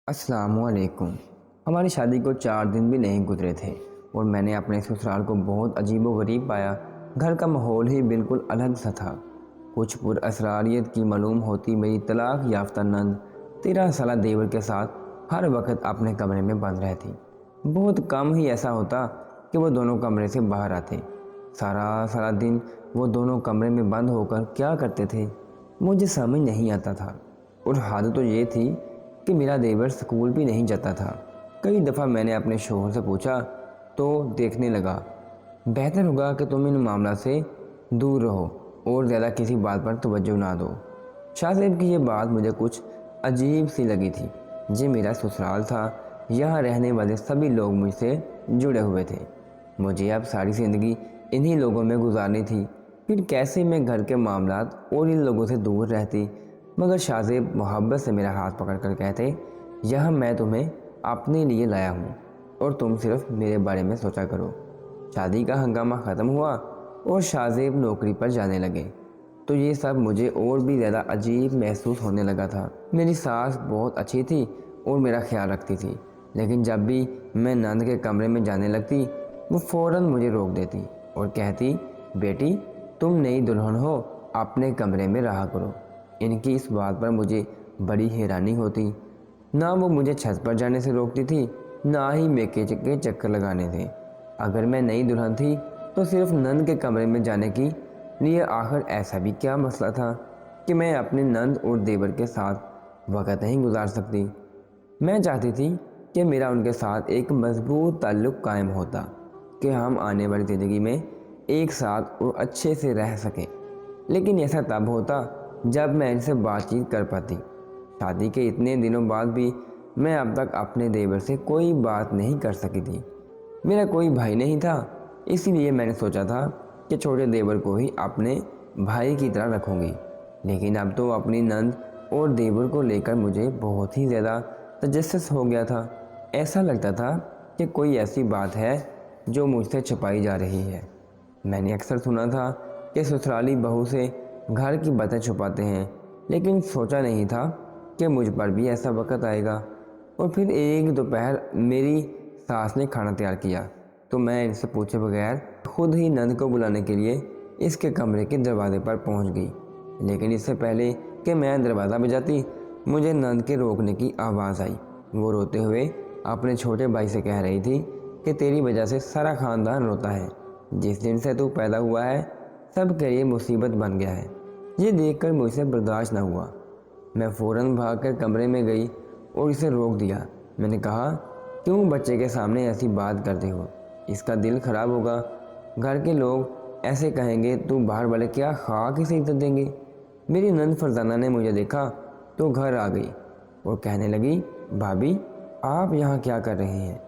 अस्सलाम वालेकुम। हमारी शादी को 4 दिन भी नहीं गुजरे थे और मैंने अपने ससुराल को बहुत अजीबो-गरीब पाया। घर का माहौल ही बिल्कुल अलग सा था। कुछ पुरअसरारियत की मालूम होती मेरी तलाक याफ्ता नंद 13 साला देवर के साथ हर वक्त अपने कमरे में बंद रहती। बहुत कम ही ऐसा होता कि वो दोनों कमरे से बाहर आते। सारा सारा दिन वो दोनों कमरे में बंद होकर क्या करते थे, मुझे समझ नहीं आता था। और हद तो ये थी कि मेरा देवर स्कूल भी नहीं जाता था। कई दफ़ा मैंने अपने शोहर से पूछा तो देखने लगा, बेहतर होगा कि तुम इन मामला से दूर रहो और ज़्यादा किसी बात पर तवज्जो ना दो। शाहज़ेब की ये बात मुझे कुछ अजीब सी लगी थी। ये मेरा ससुराल था, यहाँ रहने वाले सभी लोग मुझसे जुड़े हुए थे। मुझे अब सारी ज़िंदगी इन्हीं लोगों में गुजारनी थी। फिर कैसे मैं घर के मामलात और इन लोगों से दूर रहती। मगर शाहज़ेब मोहब्बत से मेरा हाथ पकड़ कर कहते, यह मैं तुम्हें अपने लिए लाया हूँ और तुम सिर्फ मेरे बारे में सोचा करो। शादी का हंगामा ख़त्म हुआ और शाहज़ेब नौकरी पर जाने लगे तो ये सब मुझे और भी ज़्यादा अजीब महसूस होने लगा था। मेरी सास बहुत अच्छी थी और मेरा ख्याल रखती थी, लेकिन जब भी मैं नंद के कमरे में जाने लगती वो फ़ौरन मुझे रोक देती और कहती, बेटी तुम नई दुल्हन हो, अपने कमरे में रहा करो। इनकी इस बात पर मुझे बड़ी हैरानी होती। ना वो मुझे छत पर जाने से रोकती थी, ना ही मेके के चक्कर लगाने थे। अगर मैं नई दुल्हन थी तो सिर्फ नंद के कमरे में जाने की लिए आखिर ऐसा भी क्या मसला था कि मैं अपने नंद और देवर के साथ वक़्त नहीं गुजार सकती। मैं चाहती थी कि मेरा उनके साथ एक मजबूत ताल्लुक़ कायम होता, कि हम आने वाली ज़िंदगी में एक साथ और अच्छे से रह सकें। लेकिन ऐसा तब होता जब मैं इनसे बातचीत कर पाती। शादी के इतने दिनों बाद भी मैं अब तक अपने देवर से कोई बात नहीं कर सकी थी। मेरा कोई भाई नहीं था, इसीलिए मैंने सोचा था कि छोटे देवर को ही अपने भाई की तरह रखूँगी। लेकिन अब तो अपनी नंद और देवर को लेकर मुझे बहुत ही ज़्यादा तजस्सुस हो गया था। ऐसा लगता था कि कोई ऐसी बात है जो मुझसे छुपाई जा रही है। मैंने अक्सर सुना था कि ससुराली बहू से घर की बातें छुपाते हैं, लेकिन सोचा नहीं था कि मुझ पर भी ऐसा वक्त आएगा। और फिर एक दोपहर मेरी सास ने खाना तैयार किया तो मैं इनसे पूछे बगैर खुद ही नंद को बुलाने के लिए इसके कमरे के दरवाजे पर पहुंच गई। लेकिन इससे पहले कि मैं दरवाज़ा बजाती, मुझे नंद के रोकने की आवाज़ आई। वो रोते हुए अपने छोटे भाई से कह रही थी कि तेरी वजह से सारा ख़ानदान रोता है। जिस दिन से तू पैदा हुआ है सब के लिए मुसीबत बन गया है। ये देखकर मुझसे बर्दाश्त न हुआ। मैं फ़ौरन भागकर कमरे में गई और इसे रोक दिया। मैंने कहा, क्यों बच्चे के सामने ऐसी बात करते हो, इसका दिल ख़राब होगा। घर के लोग ऐसे कहेंगे तो बाहर वाले क्या खाक से इज्जत देंगे। मेरी नंद फरजाना ने मुझे देखा तो घर आ गई और कहने लगी, भाभी आप यहाँ क्या कर रही हैं।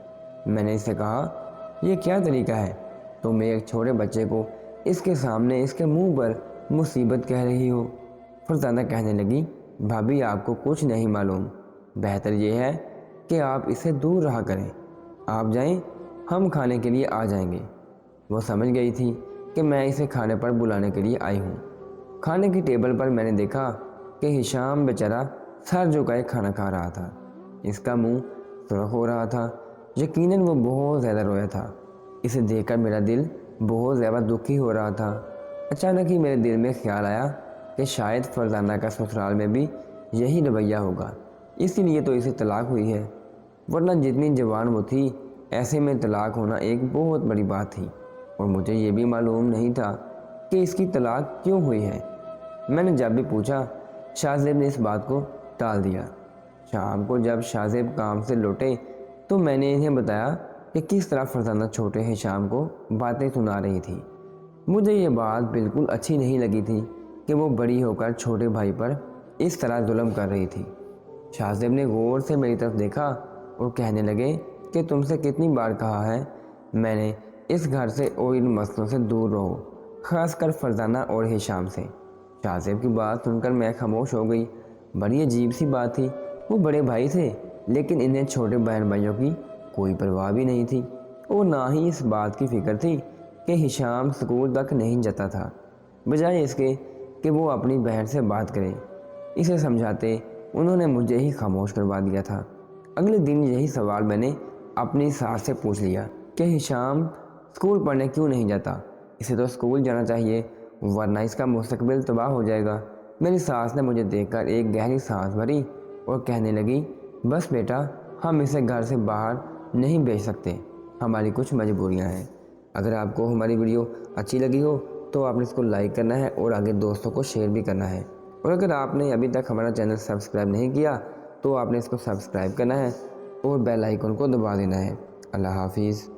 मैंने इससे कहा, यह क्या तरीका है, तुम एक छोटे बच्चे को इसके सामने इसके मुंह पर मुसीबत कह रही हो। फरजाना कहने लगी, भाभी आपको कुछ नहीं मालूम, बेहतर यह है कि आप इससे दूर रहा करें। आप जाएं, हम खाने के लिए आ जाएंगे। वो समझ गई थी कि मैं इसे खाने पर बुलाने के लिए आई हूँ। खाने की टेबल पर मैंने देखा कि हिशाम बेचारा सर झुकाए खाना खा रहा था। इसका मुंह सुर्ख हो रहा था। यकीनन वो बहुत ज़्यादा रोया था। इसे देखकर मेरा दिल बहुत ज़्यादा दुखी हो रहा था। अचानक ही मेरे दिल में ख्याल आया कि शायद फरजाना का ससुराल में भी यही रवैया होगा, इसीलिए तो इसे तलाक हुई है। वरना जितनी जवान वो थी, ऐसे में तलाक होना एक बहुत बड़ी बात थी। और मुझे ये भी मालूम नहीं था कि इसकी तलाक क्यों हुई है। मैंने जब भी पूछा, शाहज़ेब ने इस बात को टाल दिया। शाम को जब शाहज़ेब काम से लौटे तो मैंने इन्हें बताया कि किस तरह फरजाना छोटे हिशाम को बातें सुना रही थी। मुझे ये बात बिल्कुल अच्छी नहीं लगी थी कि वो बड़ी होकर छोटे भाई पर इस तरह जुल्म कर रही थी। शाहज़ेब ने गौर से मेरी तरफ देखा और कहने लगे कि तुमसे कितनी बार कहा है मैंने इस घर से और इन मसलों से दूर रहो, ख़ासकर फरजाना और हिशाम से। शाहज़ेब की बात सुनकर मैं खामोश हो गई। बड़ी अजीब सी बात थी। वो बड़े भाई थे, लेकिन इन्हें छोटे बहन भाइयों की कोई परवाह भी नहीं थी और ना ही इस बात की फ़िक्र थी कि हिशाम स्कूल तक नहीं जाता था। बजाय इसके कि वो अपनी बहन से बात करे, इसे समझाते उन्होंने मुझे ही खामोश करवा दिया था। اگلے دن یہی سوال میں نے اپنی ساس سے پوچھ لیا کہ ہشام اسکول پڑھنے کیوں نہیں جاتا؟ اسے تو اسکول جانا چاہیے ورنہ اس کا مستقبل تباہ ہو جائے گا۔ میری ساس نے مجھے دیکھ کر ایک گہری سانس بھری اور کہنے لگی، بس بیٹا، ہم اسے گھر سے باہر نہیں بھیج سکتے، ہماری کچھ مجبوریاں ہیں۔ اگر آپ کو ہماری ویڈیو اچھی لگی ہو تو آپ نے اس کو لائک کرنا ہے اور آگے دوستوں کو شیئر بھی کرنا ہے، اور اگر آپ نے ابھی تک ہمارا چینل سبسکرائب نہیں کیا تو آپ نے اس کو سبسکرائب کرنا ہے اور بیل آئیکن کو دبا دینا ہے۔ اللہ حافظ۔